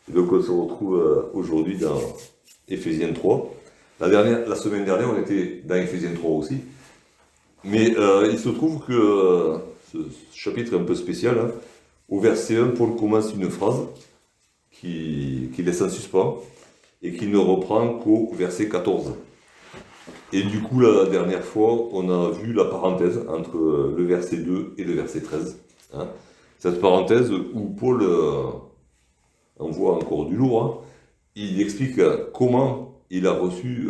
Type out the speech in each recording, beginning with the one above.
Et donc on se retrouve aujourd'hui dans Éphésiens 3. La semaine dernière, on était dans Éphésiens 3 aussi. Mais il se trouve que ce chapitre est un peu spécial, hein. Au verset 1, Paul commence une phrase qui laisse en suspens et qui ne reprend qu'au verset 14. Et du coup, la dernière fois, on a vu la parenthèse entre le verset 2 et le verset 13, hein. Cette parenthèse où Paul envoie encore du lourd, hein. Il explique comment il a reçu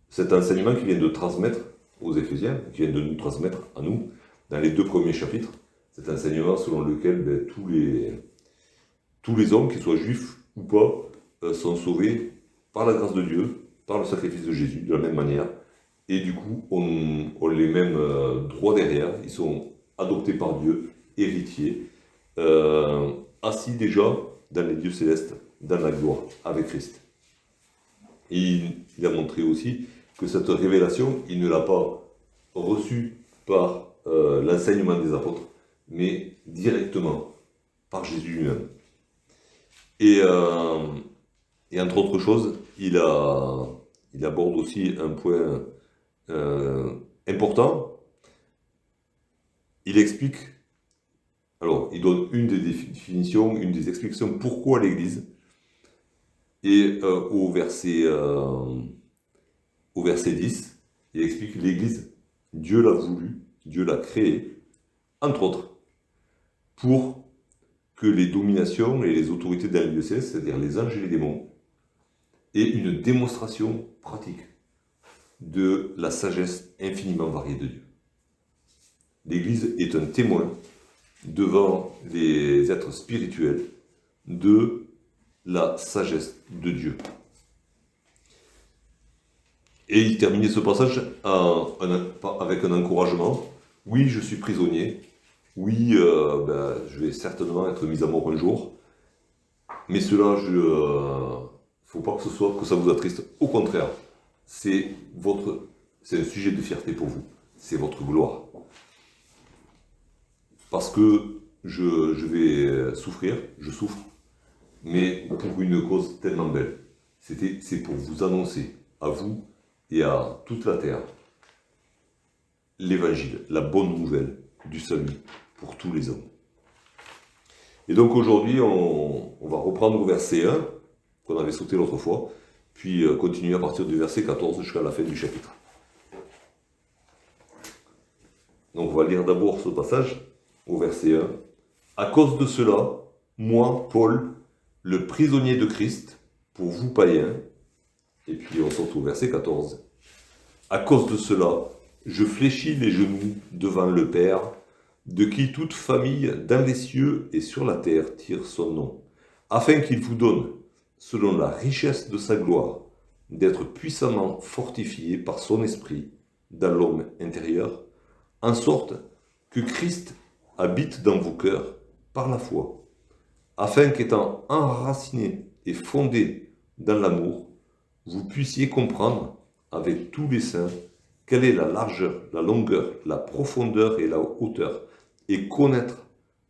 cet enseignement qu'il vient de transmettre aux Éphésiens, qui vient de nous transmettre à nous, dans les 2 premiers chapitres. Cet enseignement selon lequel tous les hommes, qu'ils soient juifs ou pas, sont sauvés par la grâce de Dieu, par le sacrifice de Jésus, de la même manière. Et du coup, on les mêmes droits derrière. Ils sont adoptés par Dieu, héritiers, assis déjà dans les dieux célestes, dans la gloire, avec Christ. Et il a montré aussi que cette révélation, il ne l'a pas reçue par l'enseignement des apôtres, mais directement par Jésus lui-même. Et entre autres choses, il aborde aussi un point important. Il explique, alors il donne une des définitions, une des explications pourquoi l'Église. Et au verset 10, il explique que l'Église, Dieu l'a voulu, Dieu l'a créée, entre autres, pour que les dominations et les autorités dans les lieux célestes, c'est-à-dire les anges et les démons, aient une démonstration pratique de la sagesse infiniment variée de Dieu. L'Église est un témoin devant les êtres spirituels de la sagesse de Dieu. Et il terminait ce passage avec un encouragement. Oui, je suis prisonnier. Oui, je vais certainement être mis à mort un jour. Mais cela, faut pas que ça vous attriste. Au contraire, c'est un sujet de fierté pour vous. C'est votre gloire. Parce que je vais souffrir, je souffre, mais pour une cause tellement belle. C'est pour vous annoncer, à vous et à toute la terre, l'évangile, la bonne nouvelle du salut pour tous les hommes. Et donc aujourd'hui, on va reprendre au verset 1, qu'on avait sauté l'autre fois, puis continuer à partir du verset 14 jusqu'à la fin du chapitre. Donc on va lire d'abord ce passage, au verset 1. À cause de cela, moi, Paul, le prisonnier de Christ, pour vous païens, et puis on sort au verset 14. À cause de cela, je fléchis les genoux devant le Père, de qui toute famille dans les cieux et sur la terre tire son nom, afin qu'il vous donne, selon la richesse de sa gloire, d'être puissamment fortifié par son esprit dans l'homme intérieur, en sorte que Christ habite dans vos cœurs par la foi, afin qu'étant enraciné et fondé dans l'amour, vous puissiez comprendre avec tous les saints quelle est la largeur, la longueur, la profondeur et la hauteur, et connaître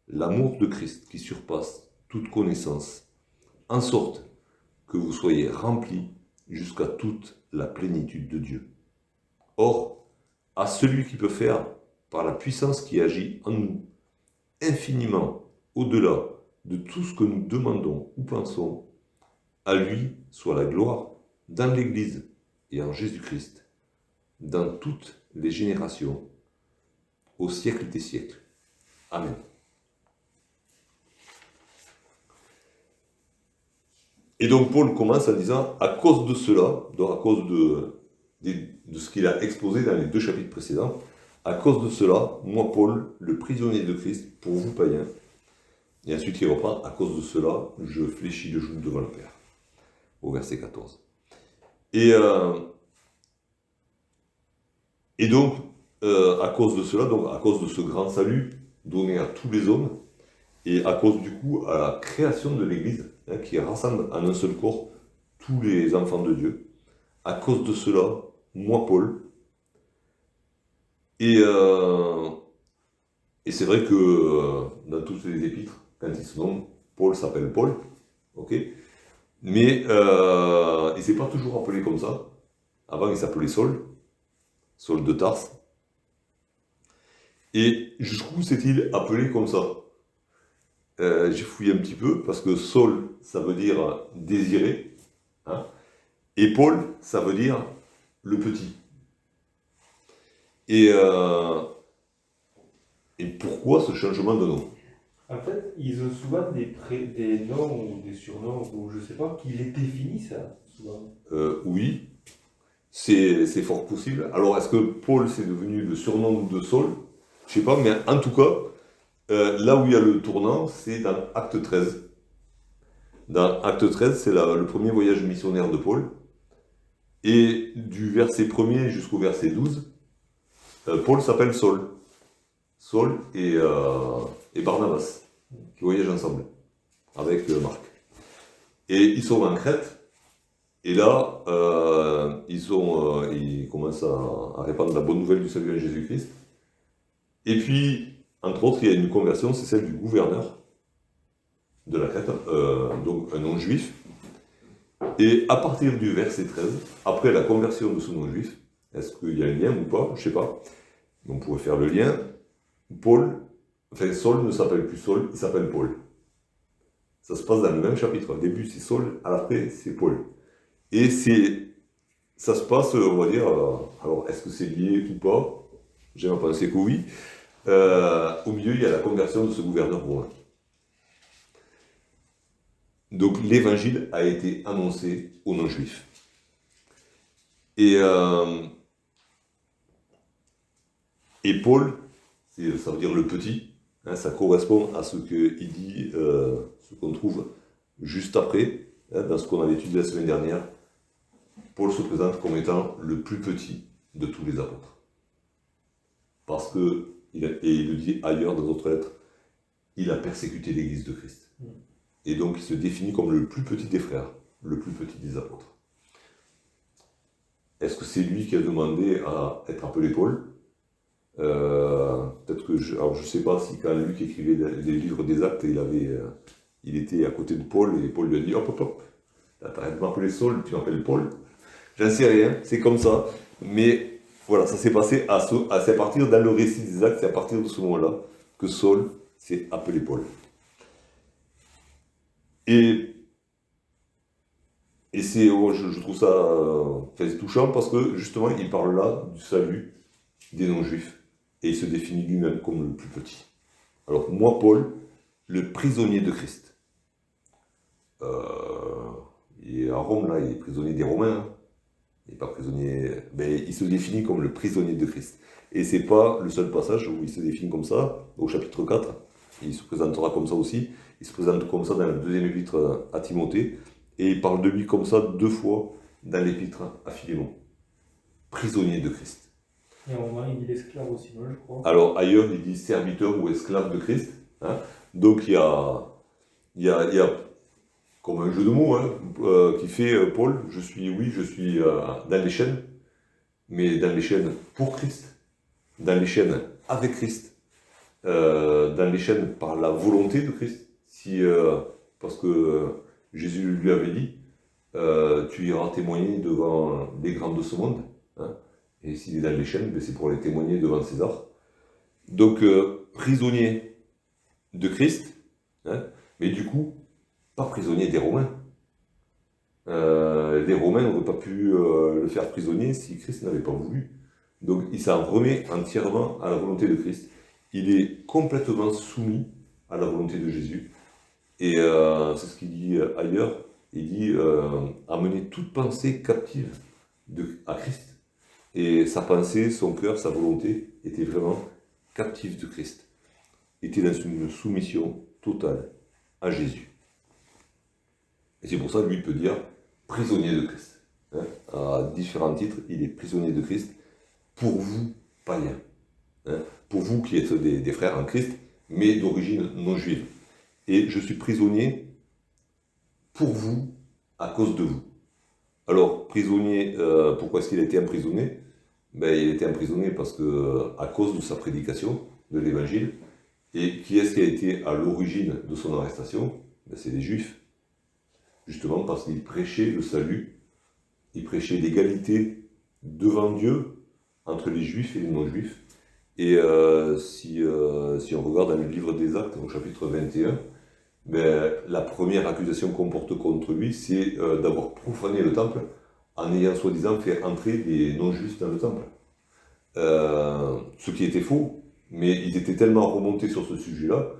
l'amour de Christ qui surpasse toute connaissance, en sorte que vous soyez remplis jusqu'à toute la plénitude de Dieu. Or, à celui qui peut faire, par la puissance qui agit en nous, infiniment au-delà de tout ce que nous demandons ou pensons, à lui soit la gloire dans l'Église et en Jésus-Christ, dans toutes les générations, au siècle des siècles. Amen. Et donc Paul commence en disant, à cause de cela, donc à cause de ce qu'il a exposé dans les 2 chapitres précédents, à cause de cela, moi Paul, le prisonnier de Christ, pour vous païens, et ensuite il reprend, à cause de cela, je fléchis le genou devant le Père, au verset 14. Et donc, à cause de cela, donc à cause de ce grand salut donné à tous les hommes, et à cause du coup à la création de l'Église, hein, qui rassemble en un seul corps tous les enfants de Dieu, à cause de cela, moi Paul, et c'est vrai que dans toutes les épîtres, quand ils se nomment, Paul s'appelle Paul, ok? Mais il ne s'est pas toujours appelé comme ça. Avant, il s'appelait Saul, Saul de Tarse. Et jusqu'où s'est-il appelé comme ça? J'ai fouillé un petit peu, parce que Saul, ça veut dire désiré, hein, et Paul, ça veut dire le petit. Et pourquoi ce changement de nom? En fait, ils ont souvent des noms ou des surnoms, ou je sais pas, qui les définissent, ça, souvent. Oui, c'est fort possible. Alors, est-ce que Paul, c'est devenu le surnom de Saul? Je sais pas, mais en tout cas, là où il y a le tournant, c'est dans Acte 13. Dans Acte 13, c'est le premier voyage missionnaire de Paul. Et du verset 1er jusqu'au verset 12, Paul s'appelle Saul. Saul et Barnabas, qui voyagent ensemble, avec Marc. Et ils sont en Crète, et là, ils commencent à répandre la bonne nouvelle du salut en Jésus-Christ. Et puis, entre autres, il y a une conversion, c'est celle du gouverneur de la Crète, donc un non-juif. Et à partir du verset 13, après la conversion de ce non-juif, est-ce qu'il y a un lien ou pas? Je ne sais pas. On pourrait faire le lien. Saul ne s'appelle plus Saul, il s'appelle Paul. Ça se passe dans le même chapitre. Au début, c'est Saul, à la fin, c'est Paul. Et ça se passe, on va dire, alors est-ce que c'est lié ou pas? J'aime à penser que oui. Au milieu, il y a la conversion de ce gouverneur romain. Donc l'évangile a été annoncé aux non-juifs. Et Paul, ça veut dire le petit, hein, ça correspond à ce qu'il dit, ce qu'on trouve juste après, hein, dans ce qu'on avait étudié la semaine dernière. Paul se présente comme étant le plus petit de tous les apôtres. Parce que, et il le dit ailleurs dans d'autres lettres, il a persécuté l'Église de Christ. Et donc il se définit comme le plus petit des frères, le plus petit des apôtres. Est-ce que c'est lui qui a demandé à être appelé Paul? Peut-être que alors je ne sais pas si quand Luc écrivait les livres des Actes, il était à côté de Paul et Paul lui a dit hop hop hop, t'arrêtes de m'appeler Saul, tu m'appelles Paul. J'en sais rien, c'est comme ça. Mais voilà, ça s'est passé c'est à partir dans le récit des Actes, c'est à partir de ce moment-là que Saul s'est appelé Paul. Et je trouve ça très touchant parce que justement il parle là du salut des non-juifs et il se définit lui-même comme le plus petit. Alors moi Paul, le prisonnier de Christ. Il est à Rome là, il est prisonnier des Romains. Hein. Il n'est pas prisonnier, mais il se définit comme le prisonnier de Christ. Et c'est pas le seul passage où il se définit comme ça, au chapitre 4. Il se présentera comme ça aussi. Il se présente comme ça dans le deuxième épître à Timothée. Et il parle de lui comme ça 2 fois dans l'épître à Philémon. Prisonnier de Christ. Et à un moment, il dit l'esclave aussi, non, je crois. Alors ailleurs, il dit serviteur ou esclave de Christ. Hein. Donc il y a comme un jeu de mots hein, qui fait Paul, je suis dans les chaînes, mais dans les chaînes pour Christ, dans les chaînes avec Christ, dans les chaînes par la volonté de Christ. Parce que Jésus lui avait dit, tu iras témoigner devant les grands de ce monde. Hein, et s'il est dans les chaînes, c'est pour les témoigner devant César. Donc, prisonnier de Christ, hein, mais du coup, pas prisonnier des Romains. Les Romains n'auraient pas pu le faire prisonnier si Christ n'avait pas voulu. Donc, il s'en remet entièrement à la volonté de Christ. Il est complètement soumis à la volonté de Jésus. Et c'est ce qu'il dit ailleurs. Il dit amener toute pensée captive à Christ. Et sa pensée, son cœur, sa volonté était vraiment captive de Christ. Était dans une soumission totale à Jésus. Et c'est pour ça que lui peut dire prisonnier de Christ. Hein, à différents titres, il est prisonnier de Christ pour vous, païens. Hein, pour vous qui êtes des frères en Christ, mais d'origine non juive. Et je suis prisonnier pour vous, à cause de vous. Alors, prisonnier, pourquoi est-ce qu'il a été emprisonné? Il a été emprisonné parce que, à cause de sa prédication de l'évangile. Et qui est-ce qui a été à l'origine de son arrestation? Ben, c'est les Juifs. Justement parce qu'ils prêchaient le salut, ils prêchaient l'égalité devant Dieu entre les Juifs et les non-Juifs. Et si on regarde dans le livre des Actes, au chapitre 21, ben, la première accusation qu'on porte contre lui, c'est d'avoir profané le temple en ayant soi-disant fait entrer des non-juifs dans le temple. Ce qui était faux, mais ils étaient tellement remontés sur ce sujet-là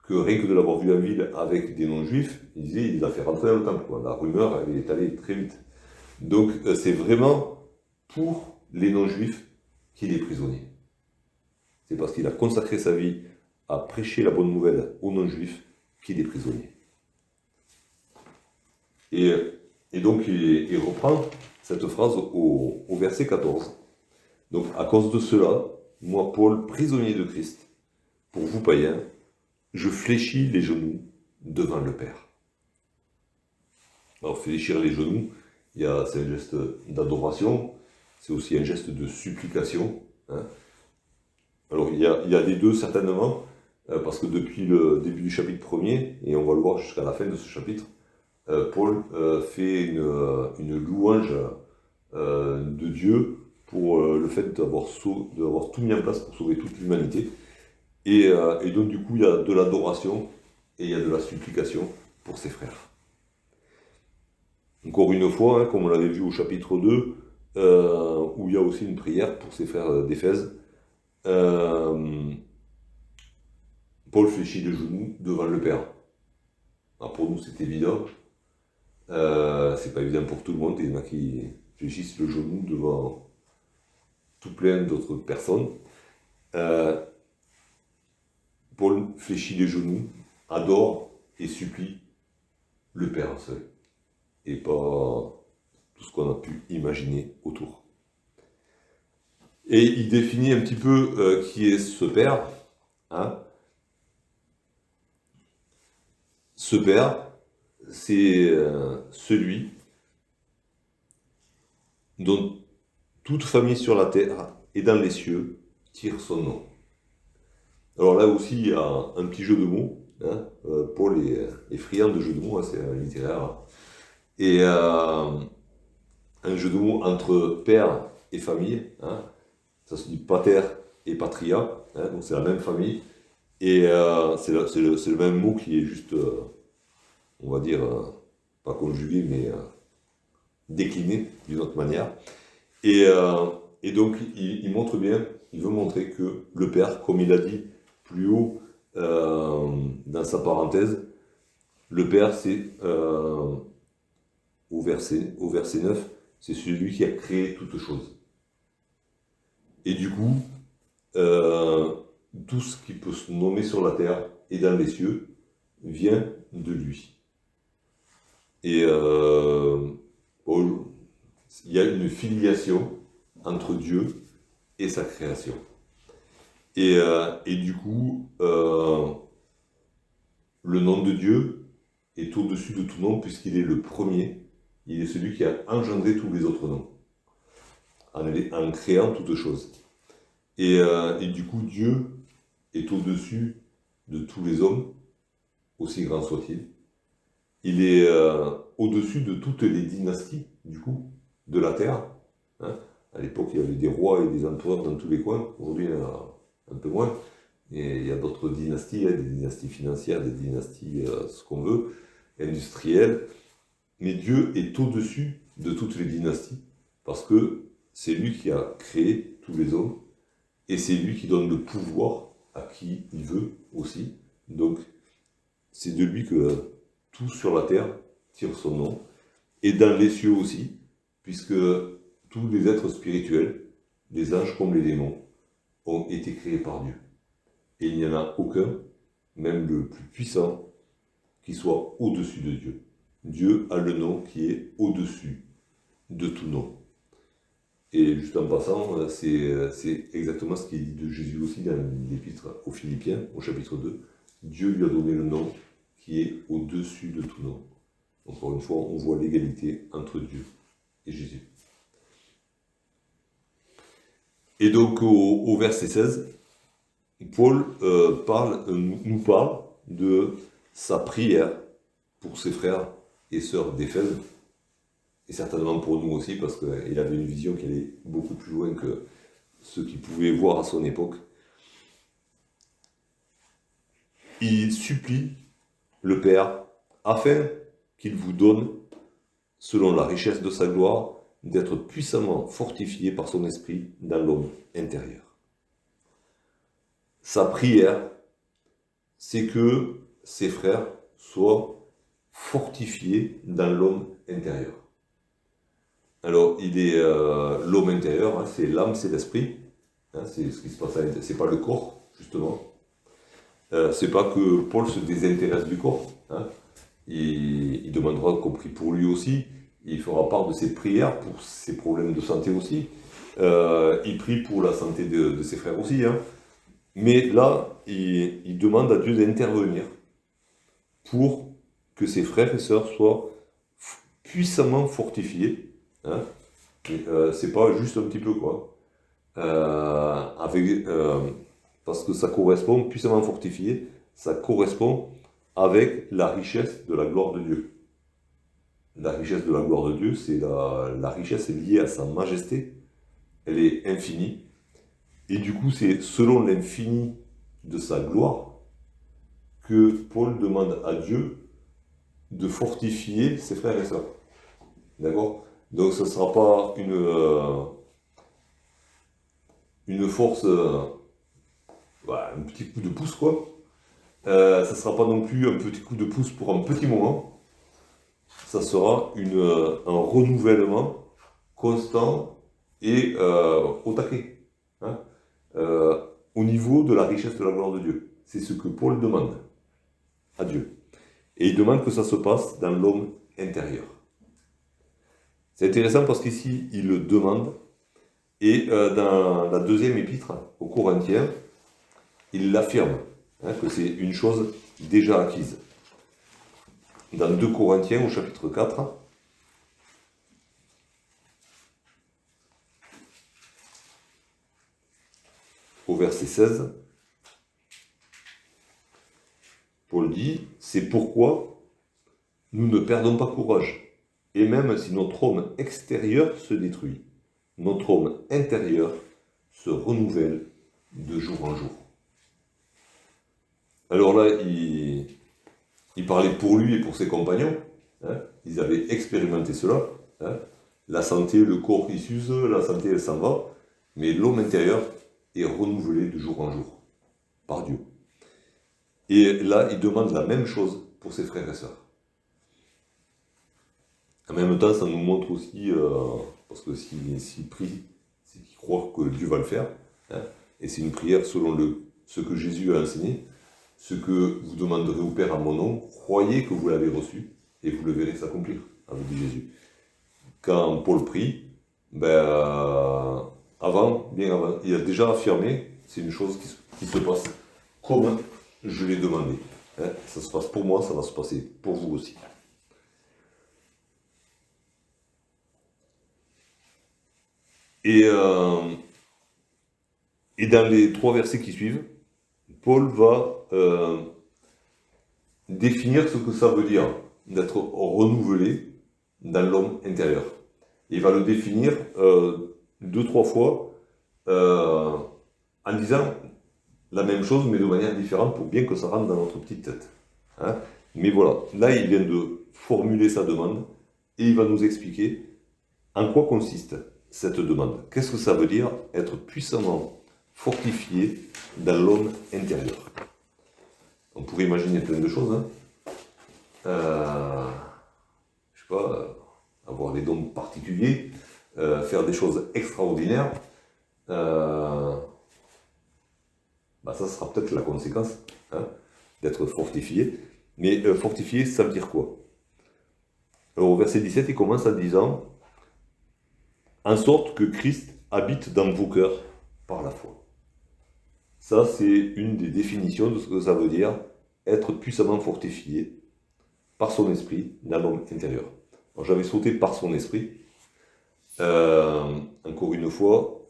que rien que de l'avoir vu en ville avec des non-juifs, ils disaient il les a fait rentrer dans le temple, quoi. La rumeur, elle est allée très vite. Donc c'est vraiment pour les non-juifs qu'il est prisonnier. C'est parce qu'il a consacré sa vie à prêcher la bonne nouvelle aux non-juifs qu'il est prisonnier. Et donc il reprend cette phrase au verset 14. Donc à cause de cela, moi Paul, prisonnier de Christ, pour vous païens, je fléchis les genoux devant le Père. Alors fléchir les genoux, c'est un geste d'adoration, c'est aussi un geste de supplication. Hein. Alors il y a des deux certainement, parce que depuis le début du chapitre 1er, et on va le voir jusqu'à la fin de ce chapitre, Paul fait une louange de Dieu pour le fait d'avoir tout mis en place pour sauver toute l'humanité. Et donc du coup il y a de l'adoration et il y a de la supplication pour ses frères. Encore une fois, hein, comme on l'avait vu au chapitre 2, où il y a aussi une prière pour ses frères d'Éphèse, Paul fléchit les genoux devant le Père. Alors pour nous c'est évident, c'est pas évident pour tout le monde, il y en a qui fléchissent le genou devant tout plein d'autres personnes. Paul fléchit les genoux, adore et supplie le Père seul, et pas tout ce qu'on a pu imaginer autour. Et il définit un petit peu qui est ce Père. Hein. Ce Père, c'est celui dont toute famille sur la terre et dans les cieux tire son nom. Alors là aussi, il y a un petit jeu de mots. Hein. Paul est friand de jeux de mots, hein, c'est littéraire. Et un jeu de mots entre père et famille. Hein. Ça se dit pater et patria, hein, donc c'est la même famille. Et c'est le même mot qui est juste, on va dire, pas conjugué, mais décliné d'une autre manière. Et donc, il montre bien, il veut montrer que le Père, comme il a dit plus haut dans sa parenthèse, le Père, c'est, au verset 9, c'est celui qui a créé toutes choses. Et du coup, tout ce qui peut se nommer sur la terre et dans les cieux vient de lui. Et il y a une filiation entre Dieu et sa création. Et du coup, le nom de Dieu est au-dessus de tout nom puisqu'il est le premier, il est celui qui a engendré tous les autres noms, en créant toutes choses. Et du coup, Dieu est au-dessus de tous les hommes, aussi grands soient-ils. Il est au-dessus de toutes les dynasties, du coup, de la terre. Hein. À l'époque, il y avait des rois et des empereurs dans tous les coins. Aujourd'hui, il y en a un peu moins. Et il y a d'autres dynasties, hein, des dynasties financières, des dynasties, ce qu'on veut, industrielles. Mais Dieu est au-dessus de toutes les dynasties, parce que c'est lui qui a créé tous les hommes, et c'est lui qui donne le pouvoir à qui il veut aussi. Donc, c'est de lui que tout sur la terre tire son nom, et dans les cieux aussi, puisque tous les êtres spirituels, les anges comme les démons, ont été créés par Dieu. Et il n'y en a aucun, même le plus puissant, qui soit au-dessus de Dieu. Dieu a le nom qui est au-dessus de tout nom. Et juste en passant, c'est exactement ce qui est dit de Jésus aussi dans l'épître aux Philippiens, au chapitre 2. Dieu lui a donné le nom qui est au-dessus de tout nom. Encore une fois, on voit l'égalité entre Dieu et Jésus. Et donc au verset 16, Paul nous parle de sa prière pour ses frères et sœurs d'Éphèse, et certainement pour nous aussi, parce qu'il avait une vision qui allait beaucoup plus loin que ceux qui pouvaient voir à son époque. Il supplie le Père afin qu'il vous donne, selon la richesse de sa gloire, d'être puissamment fortifié par son esprit dans l'homme intérieur. Sa prière, c'est que ses frères soient fortifiés dans l'homme intérieur. Alors, il est l'homme intérieur, hein, c'est l'âme, c'est l'esprit, hein, c'est ce qui se passe à l'intérieur, c'est pas le corps, justement. C'est pas que Paul se désintéresse du corps, hein. Il demandera qu'on prie pour lui aussi, il fera part de ses prières pour ses problèmes de santé aussi, il prie pour la santé de ses frères aussi, hein. Mais là, il demande à Dieu d'intervenir pour que ses frères et sœurs soient puissamment fortifiés, hein. C'est pas juste un petit peu, quoi. Parce que ça correspond, puissamment fortifié, ça correspond avec la richesse de la gloire de Dieu. La richesse de la gloire de Dieu, c'est la richesse liée à sa majesté, elle est infinie, et du coup c'est selon l'infini de sa gloire que Paul demande à Dieu de fortifier ses frères et sœurs. D'accord? Donc ce ne sera pas une force, un petit coup de pouce, quoi. Ça ne sera pas non plus un petit coup de pouce pour un petit moment. Ça sera un renouvellement constant et au taquet, hein, au niveau de la richesse de la gloire de Dieu. C'est ce que Paul demande à Dieu. Et il demande que ça se passe dans l'homme intérieur. C'est intéressant parce qu'ici, il le demande. Et dans la deuxième épître aux Corinthiens, il l'affirme, hein, que c'est une chose déjà acquise. Dans 2 Corinthiens au chapitre 4, au verset 16, Paul dit, c'est pourquoi nous ne perdons pas courage. Et même si notre homme extérieur se détruit, notre homme intérieur se renouvelle de jour en jour. Alors là, il parlait pour lui et pour ses compagnons, hein, ils avaient expérimenté cela, hein. La santé, le corps il s'use, la santé elle s'en va, mais l'homme intérieur est renouvelé de jour en jour par Dieu. Et là, il demande la même chose pour ses frères et sœurs. En même temps, ça nous montre aussi, parce que s'il prie, c'est qu'il croit que Dieu va le faire, hein, et c'est une prière selon ce que Jésus a enseigné. Ce que vous demanderez au Père à mon nom, croyez que vous l'avez reçu, et vous le verrez s'accomplir, avait dit Jésus. Quand Paul prie, bien avant, il a déjà affirmé, c'est une chose qui se passe comme je l'ai demandé, hein. Ça se passe pour moi, ça va se passer pour vous aussi. Et dans les 3 versets qui suivent, Paul va définir ce que ça veut dire d'être renouvelé dans l'homme intérieur. Il va le définir 2-3 fois en disant la même chose mais de manière différente pour bien que ça rentre dans notre petite tête, hein. Mais voilà, là il vient de formuler sa demande et il va nous expliquer en quoi consiste cette demande. Qu'est-ce que ça veut dire être puissamment fortifié dans l'homme intérieur? On pourrait imaginer plein de choses, hein. Je sais pas, avoir des dons particuliers, faire des choses extraordinaires. Ça sera peut-être la conséquence, hein, d'être fortifié. Mais fortifié, ça veut dire quoi? Alors au verset 17, il commence en disant « En sorte que Christ habite dans vos cœurs par la foi ». Ça, c'est une des définitions de ce que ça veut dire être puissamment fortifié par son esprit dans l'homme intérieur. Alors, j'avais sauté par son esprit. Encore une fois,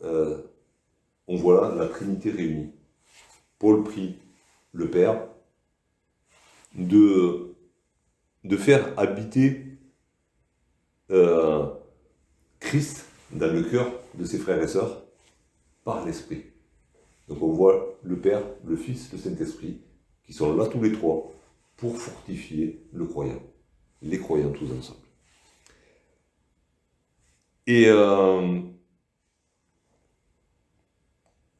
on voit là la Trinité réunie. Paul prie le Père de de faire habiter Christ dans le cœur de ses frères et sœurs par l'Esprit. Donc on voit le Père, le Fils, le Saint-Esprit qui sont là tous les trois pour fortifier le croyant, les croyants tous ensemble. Et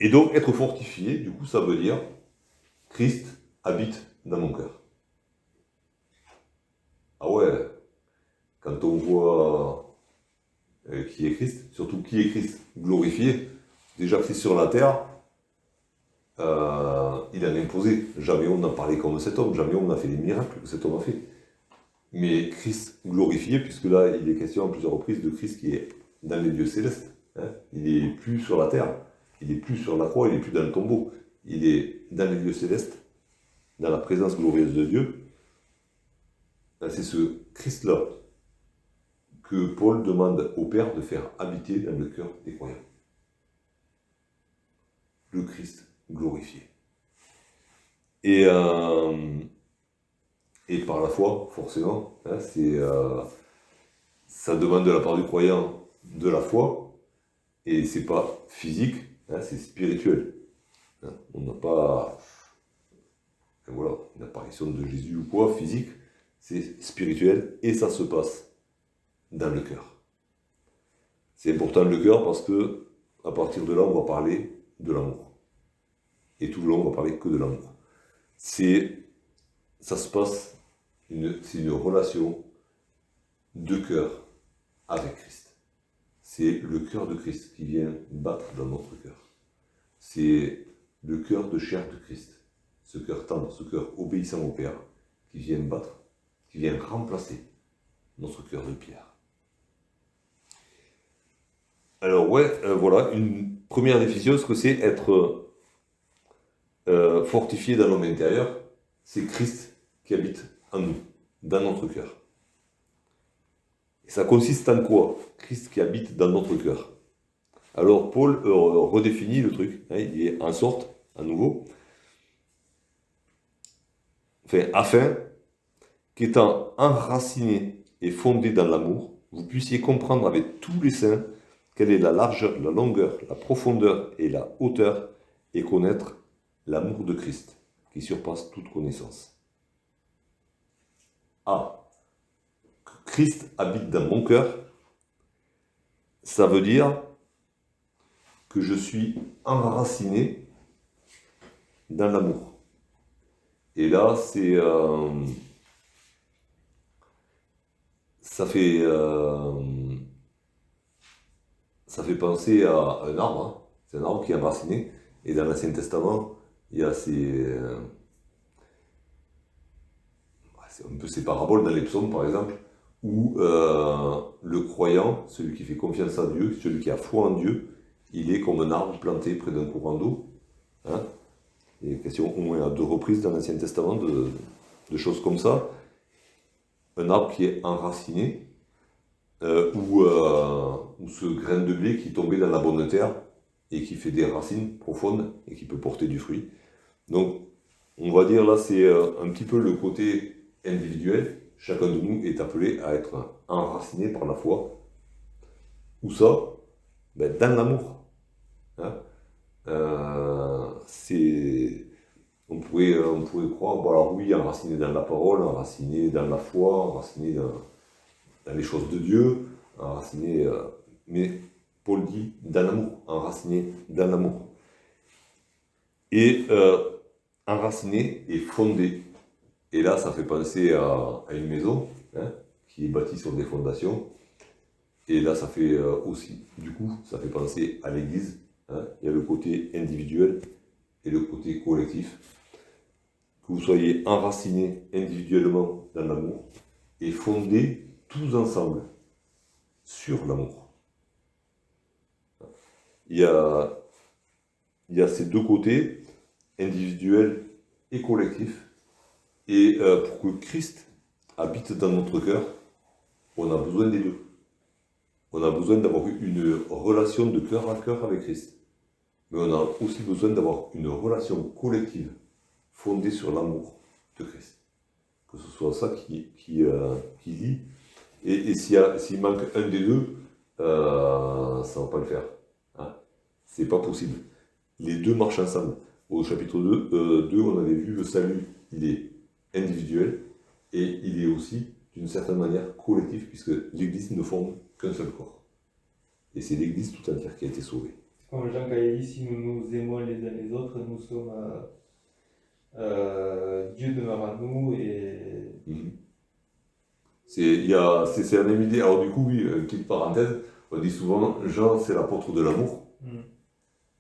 donc être fortifié, du coup ça veut dire Christ habite dans mon cœur. Ah ouais, quand on voit qui est Christ, surtout qui est Christ glorifié, déjà Christ sur la terre, il en a imposé. Jamais on n'a parlé comme cet homme, jamais on n'a fait les miracles que cet homme a fait. Mais Christ glorifié, puisque là il est question à plusieurs reprises de Christ qui est dans les lieux célestes. Hein. Il n'est plus sur la terre, il n'est plus sur la croix, il n'est plus dans le tombeau. Il est dans les lieux célestes, dans la présence glorieuse de Dieu. C'est ce Christ-là que Paul demande au Père de faire habiter dans le cœur des croyants. Le Christ glorifié. Et par la foi, forcément, hein, ça demande de la part du croyant de la foi, et c'est pas physique, hein, c'est spirituel. Hein, on n'a pas voilà, une apparition de Jésus ou quoi, physique, c'est spirituel, et ça se passe dans le cœur. C'est important le cœur parce que à partir de là, on va parler de l'amour. Et tout le long, on va parler que de l'amour. Ça se passe, c'est une relation de cœur avec Christ. C'est le cœur de Christ qui vient battre dans notre cœur. C'est le cœur de chair de Christ, ce cœur tendre, ce cœur obéissant au Père, qui vient battre, qui vient remplacer notre cœur de pierre. Alors voilà, une première définition, ce que c'est être fortifié dans l'homme intérieur, c'est Christ qui habite en nous, dans notre cœur. Et ça consiste en quoi? Christ qui habite dans notre cœur. Alors Paul redéfinit le truc, hein, il dit en sorte, à nouveau, afin qu'étant enraciné et fondé dans l'amour, vous puissiez comprendre avec tous les saints quelle est la largeur, la longueur, la profondeur et la hauteur, et connaître l'amour de Christ, qui surpasse toute connaissance. Que Christ habite dans mon cœur, ça veut dire que je suis enraciné dans l'amour. Et là, ça fait penser à un arbre. Hein. C'est un arbre qui est enraciné. Et dans l'Ancien Testament, il y a c'est un peu ces paraboles dans les psaumes, par exemple, où le croyant, celui qui fait confiance en Dieu, celui qui a foi en Dieu, il est comme un arbre planté près d'un courant d'eau. Hein. Il y a question au moins à 2 reprises dans l'Ancien Testament de choses comme ça. Un arbre qui est enraciné, ou ce grain de blé qui est tombé dans la bonne terre et qui fait des racines profondes et qui peut porter du fruit. Donc, on va dire là, c'est un petit peu le côté individuel. Chacun de nous est appelé à être enraciné par la foi. Où ça? Dans l'amour. Hein? On pourrait croire, bon alors oui, enraciné dans la parole, enraciné dans la foi, enraciné dans les choses de Dieu, enraciné, mais Paul dit dans l'amour, enraciné dans l'amour. Et enraciné et fondé. Et là, ça fait penser à une maison, hein, qui est bâtie sur des fondations. Et là, ça fait aussi, du coup, ça fait penser à l'Église. Hein. Il y a le côté individuel et le côté collectif. Que vous soyez enracinés individuellement dans l'amour et fondés tous ensemble sur l'amour. Il y a ces deux côtés, individuel et collectif. Et pour que Christ habite dans notre cœur, on a besoin des deux. On a besoin d'avoir une relation de cœur à cœur avec Christ. Mais on a aussi besoin d'avoir une relation collective fondée sur l'amour de Christ. que ce soit ça qui lie. Et s'il manque un des deux, ça ne va pas le faire. Hein. C'est pas possible. Les deux marchent ensemble. Au chapitre 2, on avait vu le salut, il est individuel et il est aussi, d'une certaine manière, collectif, puisque l'Église ne forme qu'un seul corps. Et c'est l'Église tout entière qui a été sauvée. Comme Jean Cailly, si nous nous aimons les uns les autres, nous sommes. Dieu demeure en nous et. C'est la même idée. Alors, du coup, oui, une petite parenthèse, on dit souvent Jean, c'est l'apôtre de l'amour.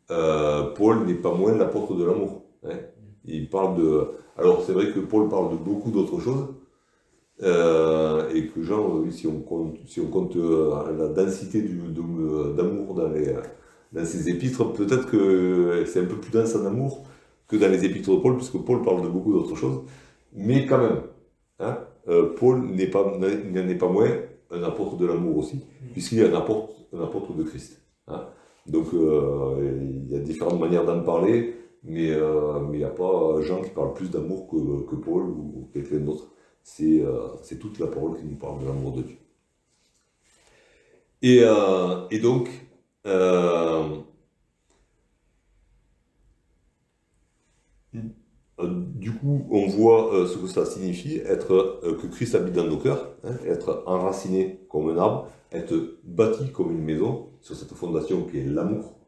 Paul n'est pas moins l'apôtre de l'amour. Hein. Il parle de. Alors, c'est vrai que Paul parle de beaucoup d'autres choses. Et que Jean, si on compte la densité d'amour dans ses épîtres, peut-être que c'est un peu plus dense en amour que dans les épîtres de Paul, puisque Paul parle de beaucoup d'autres choses. Mais quand même, hein, Paul n'en est pas moins un apôtre de l'amour aussi, puisqu'il est un apôtre de Christ. Hein. Donc il y a différentes manières d'en parler, mais il n'y a pas Jean qui parle plus d'amour que Paul ou quelqu'un d'autre. C'est toute la parole qui nous parle de l'amour de Dieu. Et donc, du coup, on voit ce que ça signifie, que Christ habite dans nos cœurs, hein, être enraciné comme un arbre, être bâti comme une maison sur cette fondation qui est l'amour.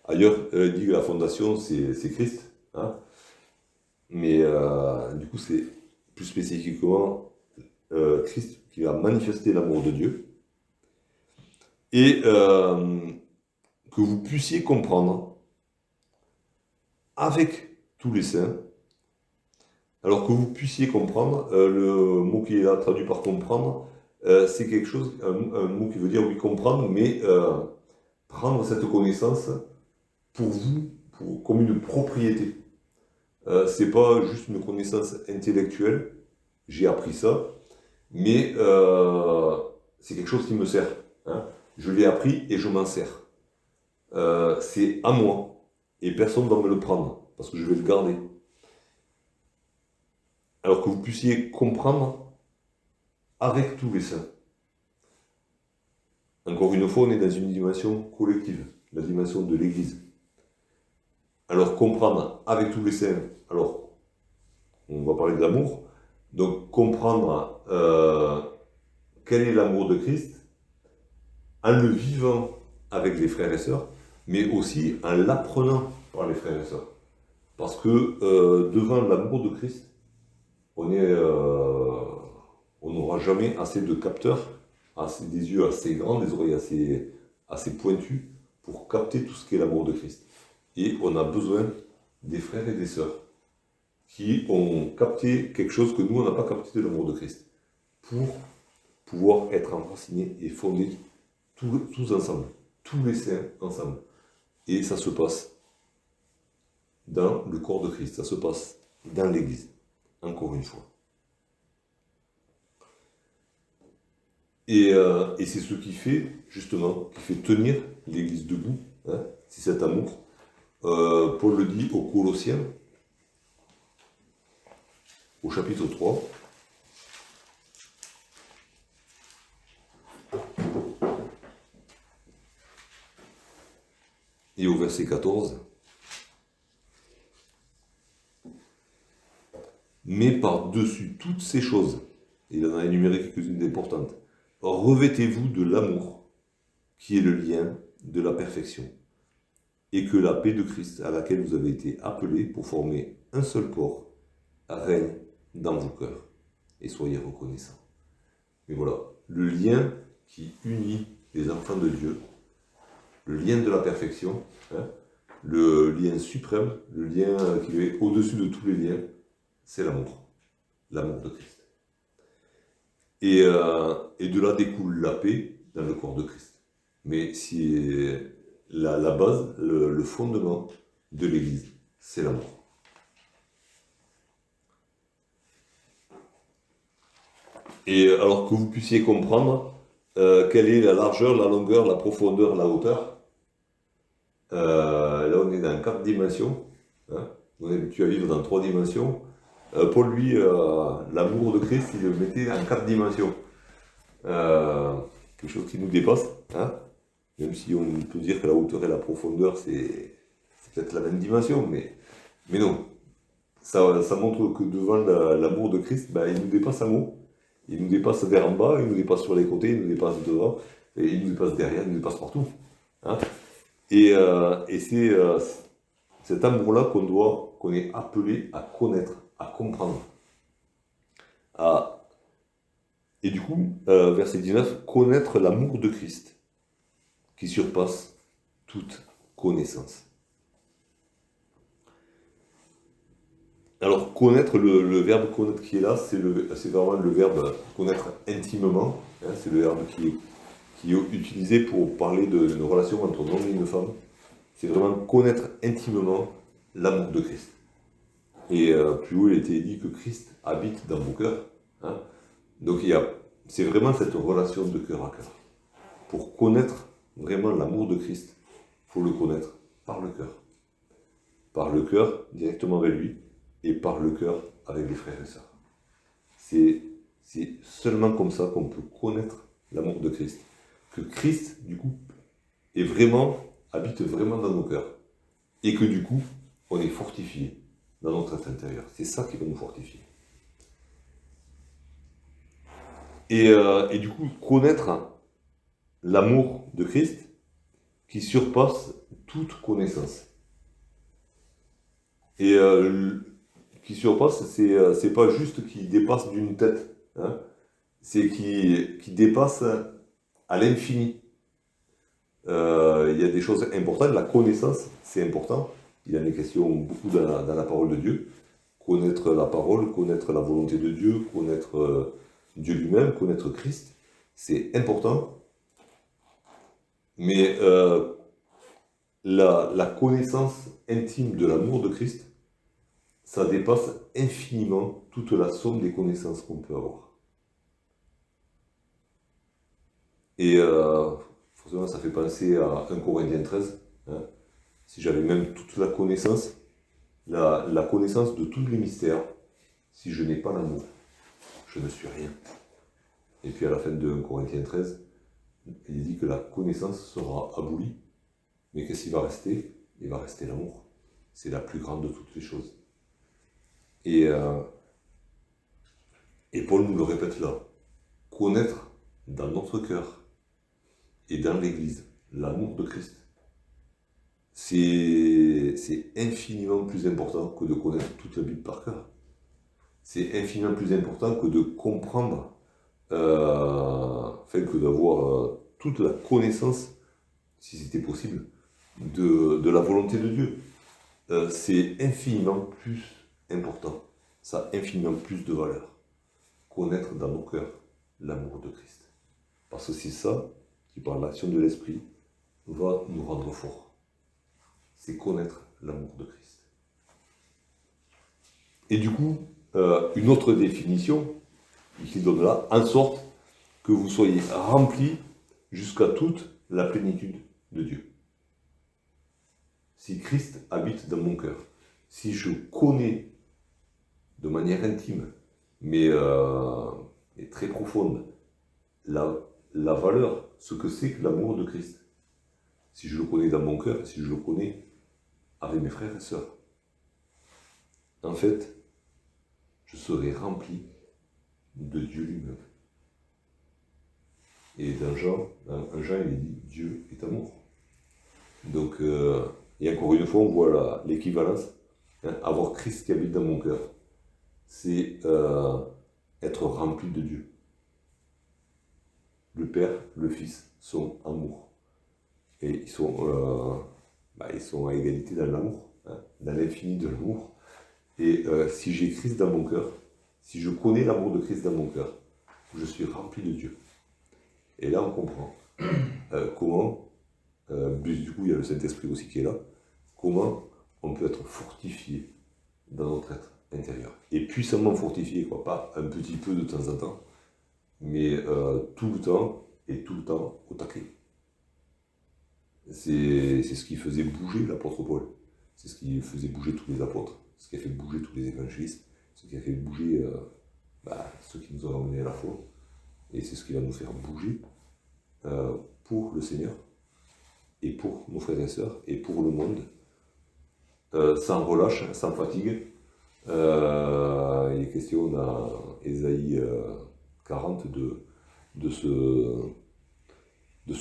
Ailleurs, il dit que la fondation, c'est Christ. Hein, mais du coup, c'est plus spécifiquement Christ qui va manifester l'amour de Dieu. Et que vous puissiez comprendre avec tous les saints. Alors que vous puissiez comprendre, le mot qui est là traduit par comprendre, c'est quelque chose, un mot qui veut dire oui comprendre, mais prendre cette connaissance pour vous, comme une propriété. C'est pas juste une connaissance intellectuelle, j'ai appris ça, mais c'est quelque chose qui me sert. Hein. Je l'ai appris et je m'en sers. C'est à moi, et personne ne va me le prendre, parce que je vais le garder. Alors que vous puissiez comprendre avec tous les saints. Encore une fois, on est dans une dimension collective, la dimension de l'Église. Alors comprendre avec tous les saints, alors on va parler d'amour, donc comprendre quel est l'amour de Christ, en le vivant avec les frères et sœurs, mais aussi en l'apprenant par les frères et sœurs. Parce que devant l'amour de Christ, on n'aura jamais assez de capteurs, des yeux assez grands, des oreilles assez pointues pour capter tout ce qu'est l'amour de Christ. Et on a besoin des frères et des sœurs qui ont capté quelque chose que nous, on n'a pas capté de l'amour de Christ, pour pouvoir être enracinés et fondés tous ensemble, tous les saints ensemble. Et ça se passe dans le corps de Christ, ça se passe dans l'Église, encore une fois. Et c'est ce qui fait, justement, qui fait tenir l'Église debout, hein, c'est cet amour. Paul le dit aux Colossiens, au chapitre 3. Et au verset 14. Mais par-dessus toutes ces choses, il en a énuméré quelques-unes d'importantes, revêtez-vous de l'amour, qui est le lien de la perfection, et que la paix de Christ, à laquelle vous avez été appelés pour former un seul corps, règne dans vos cœurs, et soyez reconnaissants. Mais voilà, le lien qui unit les enfants de Dieu, le lien de la perfection, hein, le lien suprême, le lien qui est au-dessus de tous les liens, c'est l'amour de Christ. Et de là découle la paix dans le corps de Christ. Mais si la base, le fondement de l'Église, c'est l'amour. Et alors que vous puissiez comprendre quelle est la largeur, la longueur, la profondeur, la hauteur. Là, on est dans 4 dimensions. Hein. On est habitué à vivre dans 3 dimensions. Paul, lui, l'amour de Christ, il le mettait en 4 dimensions. Euh, Quelque chose qui nous dépasse, hein. Même si on peut dire que la hauteur et la profondeur, c'est peut-être la même dimension, mais non. Ça montre que devant l'amour de Christ, ben, il nous dépasse en haut. Il nous dépasse vers en bas, il nous dépasse sur les côtés, il nous dépasse devant, et il nous dépasse derrière, il nous dépasse partout, hein. Et c'est cet amour-là qu'on est appelé à connaître, à comprendre. À, et du coup, verset 19, connaître l'amour de Christ qui surpasse toute connaissance. Alors, connaître, le verbe connaître qui est là, c'est vraiment le verbe connaître intimement, hein. C'est le verbe qui est utilisé pour parler d'une relation entre un homme et une femme. C'est vraiment connaître intimement l'amour de Christ. Et plus haut, il a été dit que Christ habite dans vos cœurs, hein. Donc c'est vraiment cette relation de cœur à cœur. Pour connaître vraiment l'amour de Christ, il faut le connaître par le cœur. Par le cœur, directement avec lui, et par le cœur avec les frères et sœurs. C'est seulement comme ça qu'on peut connaître l'amour de Christ. Que Christ, du coup, habite vraiment dans nos cœurs. Et que du coup, on est fortifié dans notre être intérieur. C'est ça qui va nous fortifier. Et du coup, connaître l'amour de Christ qui surpasse toute connaissance. Et qui surpasse, c'est pas juste qui dépasse d'une tête, hein. C'est qui dépasse à l'infini. Il y a des choses importantes, la connaissance, c'est important. Il y en a question beaucoup dans la parole de Dieu. Connaître la parole, connaître la volonté de Dieu, connaître Dieu lui-même, connaître Christ, c'est important. Mais la connaissance intime de l'amour de Christ, ça dépasse infiniment toute la somme des connaissances qu'on peut avoir. Et forcément, ça fait penser à 1 Corinthiens 13, hein. Si j'avais même toute la connaissance, la connaissance de tous les mystères, si je n'ai pas l'amour, je ne suis rien. Et puis à la fin de 1 Corinthiens 13, il dit que la connaissance sera abolie, mais qu'est-ce qui va rester? Il va rester l'amour. C'est la plus grande de toutes les choses. Et Paul nous le répète là. Connaître dans notre cœur et dans l'Église l'amour de Christ, c'est infiniment plus important que de connaître toute la Bible par cœur. C'est infiniment plus important que de comprendre, que d'avoir toute la connaissance, si c'était possible, de la volonté de Dieu. C'est infiniment plus important. Ça a infiniment plus de valeur. Connaître dans nos cœurs l'amour de Christ. Parce que c'est ça qui, par l'action de l'Esprit, va nous rendre forts. C'est connaître l'amour de Christ. Et du coup, une autre définition qu'il donne là, en sorte que vous soyez remplis jusqu'à toute la plénitude de Dieu. Si Christ habite dans mon cœur, si je connais de manière intime, mais très profonde, la valeur, ce que c'est que l'amour de Christ, si je le connais dans mon cœur, si je le connais avec mes frères et sœurs, en fait, je serai rempli de Dieu lui-même. Et dans Jean, il est dit Dieu est amour. Donc, et encore une fois, on voit l'équivalence. Hein, avoir Christ qui habite dans mon cœur, c'est être rempli de Dieu. Le Père, le Fils sont amour. Et ils sont à égalité dans l'amour, hein, dans l'infini de l'amour. Et si j'ai Christ dans mon cœur, si je connais l'amour de Christ dans mon cœur, je suis rempli de Dieu. Et là, on comprend comment, du coup, il y a le Saint-Esprit aussi qui est là, comment on peut être fortifié dans notre être intérieur. Et puissamment fortifié, quoi, pas un petit peu de temps en temps, mais tout le temps, et tout le temps au taquet. C'est ce qui faisait bouger l'apôtre Paul. C'est ce qui faisait bouger tous les apôtres. Ce qui a fait bouger tous les évangélistes. ce qui a fait bouger ceux qui nous ont emmenés à la foi. Et c'est ce qui va nous faire bouger pour le Seigneur, et pour nos frères et sœurs, et pour le monde, sans relâche, sans fatigue. Il est question dans Ésaïe 40 de ce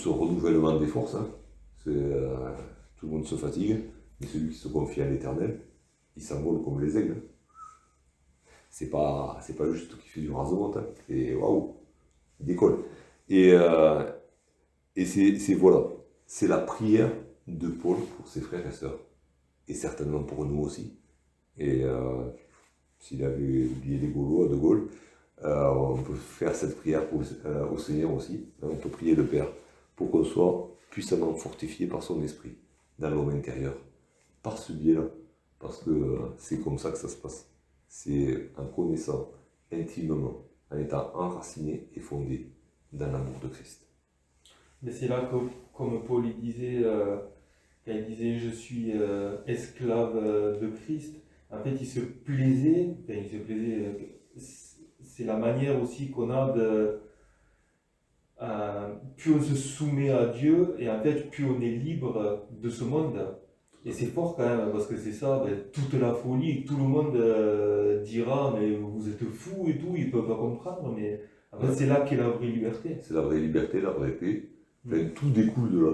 renouvellement des forces. Hein. Tout le monde se fatigue, mais celui qui se confie à l'Éternel, il s'envole comme les aigles. C'est pas juste qui fait du rasement, hein. C'est waouh, il décolle. Et c'est la prière de Paul pour ses frères et sœurs, et certainement pour nous aussi. Et s'il avait oublié les Gaulois, De Gaulle, on peut faire cette prière au Seigneur aussi. On peut prier le Père pour qu'on soit puissamment fortifié par son esprit dans l'homme intérieur, par ce biais-là, parce que c'est comme ça que ça se passe. C'est en connaissant intimement, en étant enraciné et fondé dans l'amour de Christ. Mais c'est là que, comme Paul il disait, quand il disait je suis esclave de Christ, en fait il se plaisait, c'est la manière aussi qu'on a de. Plus on se soumet à Dieu, et en fait plus on est libre de ce monde. Et c'est fort quand même, parce que c'est ça, toute la folie, tout le monde dira mais vous êtes fous et tout, ils peuvent pas comprendre, mais en fait c'est là qu'est la vraie liberté. C'est la vraie liberté, la vraie paix. Tout découle de là.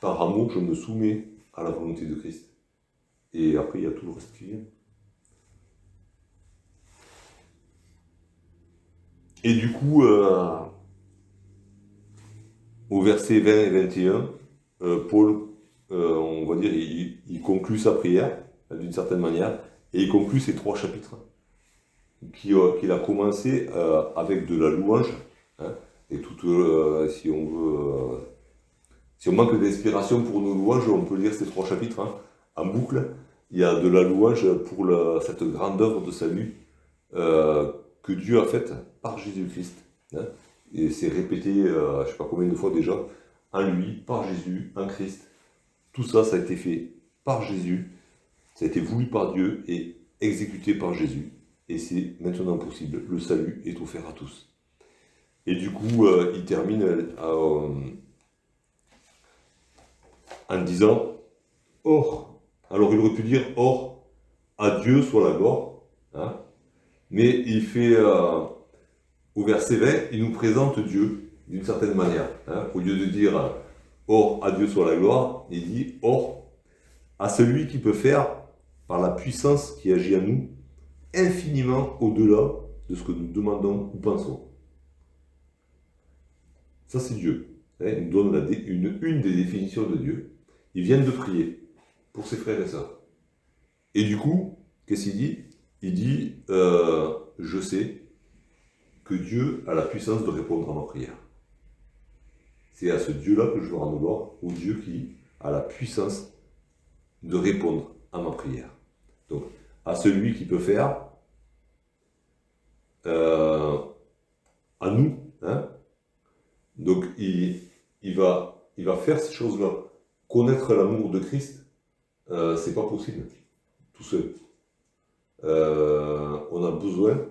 Par amour, je me soumets à la volonté de Christ. Et après, il y a tout le reste qui vient. Et du coup, au verset 20 et 21, Paul, on va dire, il conclut sa prière, d'une certaine manière, et il conclut ces 3 chapitres qu'il a commencé avec de la louange, hein, et si on veut, si on manque d'inspiration pour nos louanges, on peut lire ces 3 chapitres hein, en boucle. Il y a de la louange pour cette grande œuvre de salut que Dieu a faite par Jésus-Christ. Hein, et c'est répété, je ne sais pas combien de fois déjà, en lui, par Jésus, en Christ. Tout ça, ça a été fait par Jésus, ça a été voulu par Dieu et exécuté par Jésus. Et c'est maintenant possible. Le salut est offert à tous. Et du coup, il termine en disant « Or ». Alors il aurait pu dire « Or, à Dieu soit la gloire hein ». Mais il fait, au verset 20, il nous présente Dieu d'une certaine manière. Hein. Au lieu de dire « Or, à Dieu soit la gloire », il dit « Or, à celui qui peut faire, par la puissance qui agit en nous, infiniment au-delà de ce que nous demandons ou pensons. » Ça, c'est Dieu. Hein. Il nous donne une des définitions de Dieu. Il vient de prier pour ses frères et sœurs. Et du coup, qu'est-ce qu'il dit ? Il dit je sais que Dieu a la puissance de répondre à ma prière. C'est à ce Dieu-là que je veux rendre gloire, au Dieu qui a la puissance de répondre à ma prière. Donc, à celui qui peut faire, à nous, hein. Donc il va faire ces choses-là. Connaître l'amour de Christ, c'est pas possible, tout seul. On a besoin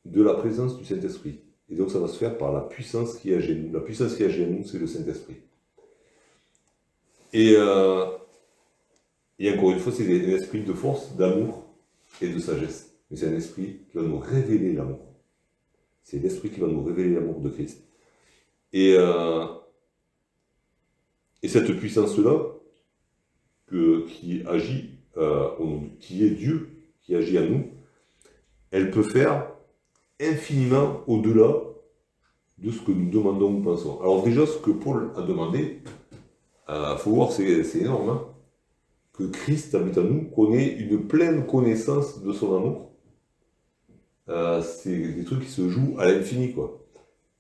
de la présence du Saint-Esprit. Et donc ça va se faire par la puissance qui agit en nous. La puissance qui agit en nous, c'est le Saint-Esprit. Et encore une fois, c'est un esprit de force, d'amour et de sagesse. Mais c'est un esprit qui va nous révéler l'amour. C'est l'esprit qui va nous révéler l'amour de Christ. Et cette puissance-là, qui agit, qui est Dieu, qui agit en nous, elle peut faire infiniment au-delà de ce que nous demandons ou pensons. Alors déjà, ce que Paul a demandé, faut voir, c'est énorme, hein, que Christ habite en nous, qu'on ait une pleine connaissance de son amour. C'est des trucs qui se jouent à l'infini, quoi.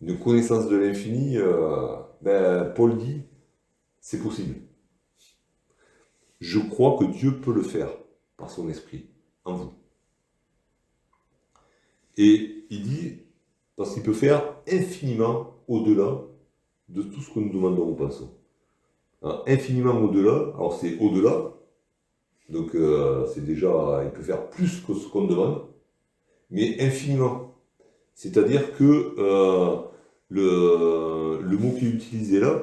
Une connaissance de l'infini, Paul dit, c'est possible. Je crois que Dieu peut le faire par son esprit en vous. Et il dit, parce qu'il peut faire infiniment au-delà de tout ce que nous demandons ou pensons. Hein, infiniment au-delà, alors c'est au-delà, Donc c'est déjà, il peut faire plus que ce qu'on demande, mais infiniment. C'est-à-dire que le mot qui est utilisé là,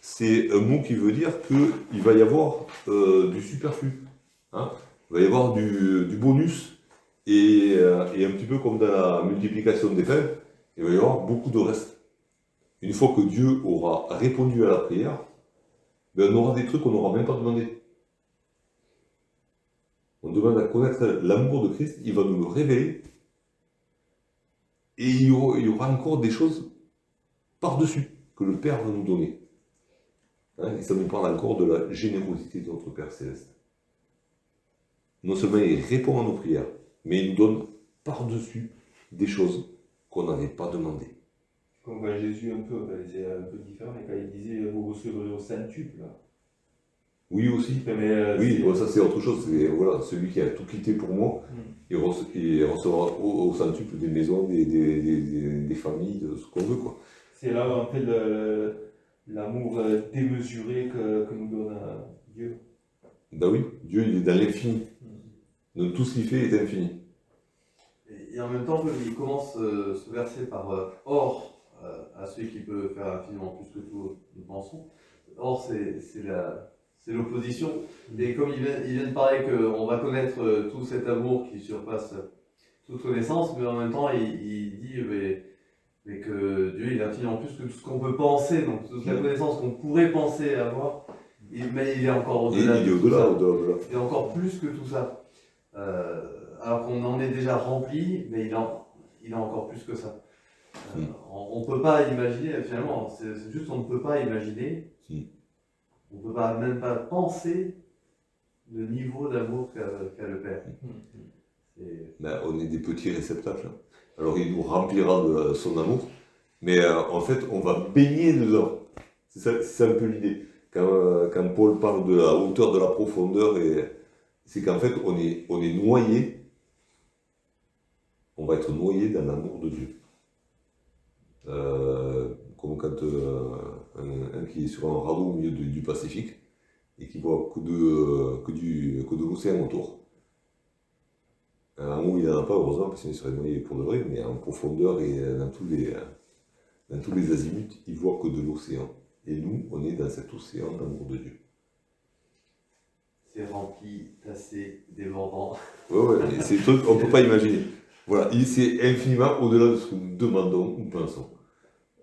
c'est un mot qui veut dire qu'il va y avoir du superflu. Hein. Il va y avoir du bonus, et un petit peu comme dans la multiplication des pains, il va y avoir beaucoup de reste. Une fois que Dieu aura répondu à la prière, ben on aura des trucs qu'on n'aura même pas demandé. On demande à connaître l'amour de Christ, il va nous le révéler, et il y aura encore des choses par-dessus que le Père va nous donner. Hein, et ça nous parle encore de la générosité de notre Père Céleste. Non seulement il répond à nos prières, mais il nous donne par-dessus des choses qu'on n'avait pas demandées. Comme quand Jésus, c'est un peu différent, mais quand il disait vous recevrez au centuple, là. Oui, aussi. Mais, oui, bon, ça c'est autre chose. C'est voilà, celui qui a tout quitté pour moi, il recevra au centuple des maisons, des familles, de ce qu'on veut, quoi. C'est là en fait l'amour démesuré que nous donne Dieu. Ben oui, Dieu il est dans l'infini. Donc tout ce qu'il fait est infini. Et en même temps, il commence ce verset par or à celui qui peut faire infiniment plus que tout nous pensons. Or, c'est l'opposition. Et comme il vient de parler qu'on va connaître tout cet amour qui surpasse toute connaissance, mais en même temps, il dit mais que Dieu il est infiniment plus que tout ce qu'on peut penser, donc toute la connaissance qu'on pourrait penser avoir, mais il est encore au-delà. Il est au-delà. Il est encore plus que tout ça. Alors qu'on en est déjà rempli, mais il est encore plus que ça. On ne peut pas imaginer, finalement, c'est juste qu'on ne peut pas imaginer, on ne peut même pas penser le niveau d'amour qu'a le Père. Ben, on est des petits réceptacles. Alors il nous remplira de son amour, mais en fait on va baigner dedans. C'est un peu l'idée. Quand Paul parle de la hauteur, de la profondeur, c'est qu'en fait on est noyé, on va être noyé dans l'amour de Dieu. Comme quand un qui est sur un radeau au milieu du Pacifique et qui voit que de l'océan autour. À un moment, il n'en a pas, heureusement, parce qu'il serait noyé pour de vrai, mais en profondeur et dans tous les azimuts, il voit que de l'océan. Et nous, on est dans cet océan d'amour de Dieu. C'est rempli, tassé, débordant. Ouais, mais c'est des trucs qu'on ne peut pas imaginer. Voilà, c'est infiniment au-delà de ce que nous demandons ou pensons.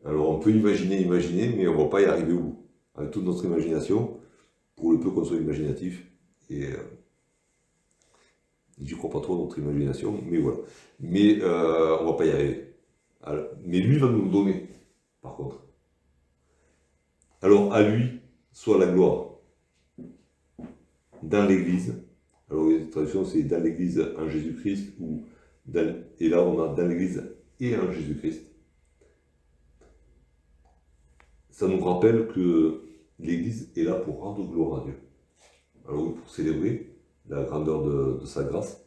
Alors on peut imaginer, mais on ne va pas y arriver au bout. Avec toute notre imagination, pour le peu qu'on soit imaginatif, et je crois pas trop à notre imagination, mais voilà. Mais on va pas y arriver. Alors, mais lui va nous le donner, par contre. Alors à lui soit la gloire dans l'Église. Alors la traduction c'est dans l'Église en Jésus-Christ, et là on a dans l'Église et en Jésus-Christ. Ça nous rappelle que l'Église est là pour rendre gloire à Dieu. Alors oui, pour célébrer la grandeur de sa grâce,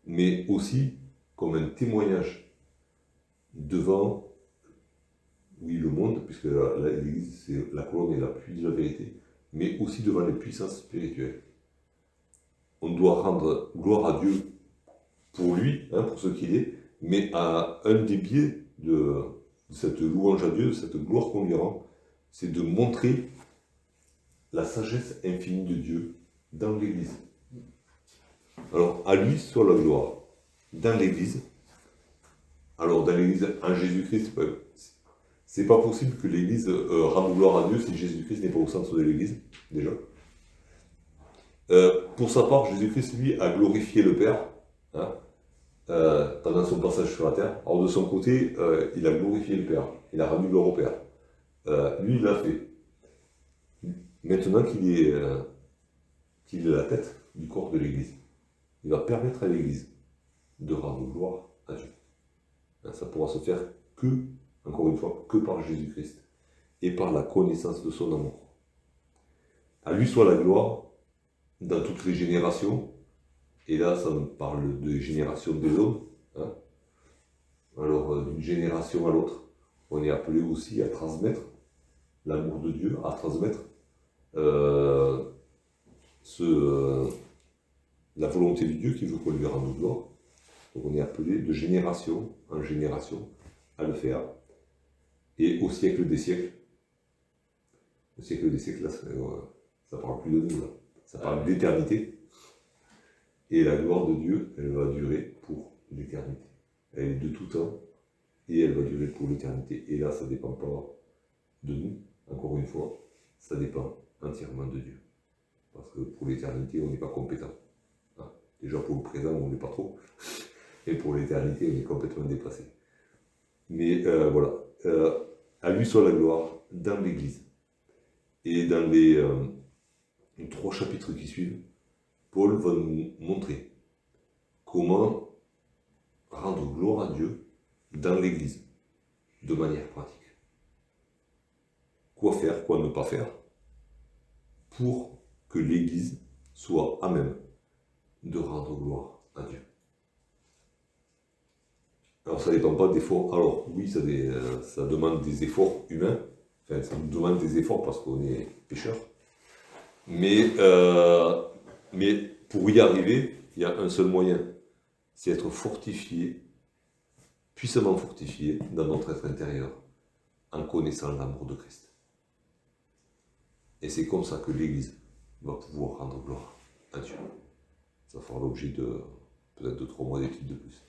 mais aussi comme un témoignage devant, oui, le monde, puisque l'Église, c'est la colonne et l'appui de la vérité, mais aussi devant les puissances spirituelles. On doit rendre gloire à Dieu pour lui, pour ce qu'il est, mais à un des biais de cette louange à Dieu, de cette gloire qu'on lui rend, c'est de montrer la sagesse infinie de Dieu dans l'Église. Alors, à lui soit la gloire dans l'Église. Alors, dans l'Église, en Jésus-Christ, c'est pas possible que l'Église rende gloire à Dieu si Jésus-Christ n'est pas au centre de l'Église, déjà. Pour sa part, Jésus-Christ, lui, a glorifié le Père pendant son passage sur la terre. Alors, de son côté, il a glorifié le Père. Il a rendu gloire au Père. Lui, il l'a fait. Maintenant qu'il est la tête du corps de l'Église, il va permettre à l'Église de rendre gloire à Dieu. Ça pourra se faire encore une fois, que par Jésus-Christ et par la connaissance de son amour. À lui soit la gloire dans toutes les générations, et là ça me parle de génération des hommes. Alors d'une génération à l'autre, on est appelé aussi à transmettre l'amour de Dieu, à transmettre la volonté de Dieu qui veut qu'on lui rende gloire. Donc on est appelé de génération en génération à le faire. Et au siècle des siècles, le siècle des siècles, là, ça parle plus de nous, là. Ça parle d'éternité. Et la gloire de Dieu, elle va durer pour l'éternité. Elle est de tout temps et elle va durer pour l'éternité. Et là, ça ne dépend pas de nous, encore une fois, ça dépend entièrement de Dieu. Parce que pour l'éternité, on n'est pas compétent. Hein. Déjà pour le présent, on n'est pas trop. Et pour l'éternité, on est complètement dépassé. Mais voilà, à lui soit la gloire dans l'Église. Et dans les 3 chapitres qui suivent, Paul va nous montrer comment rendre gloire à Dieu dans l'Église, de manière pratique. Quoi faire, quoi ne pas faire, pour que l'Église soit à même de rendre gloire à Dieu. Alors ça ne dépend pas d'efforts. Alors oui, ça demande des efforts humains. Enfin, ça nous demande des efforts parce qu'on est pécheurs. Mais pour y arriver, il y a un seul moyen. C'est être fortifié, puissamment fortifié dans notre être intérieur, en connaissant l'amour de Christ. Et c'est comme ça que l'Église va pouvoir rendre gloire à Dieu. Ça fera l'objet de peut-être de 3 mois d'études de plus.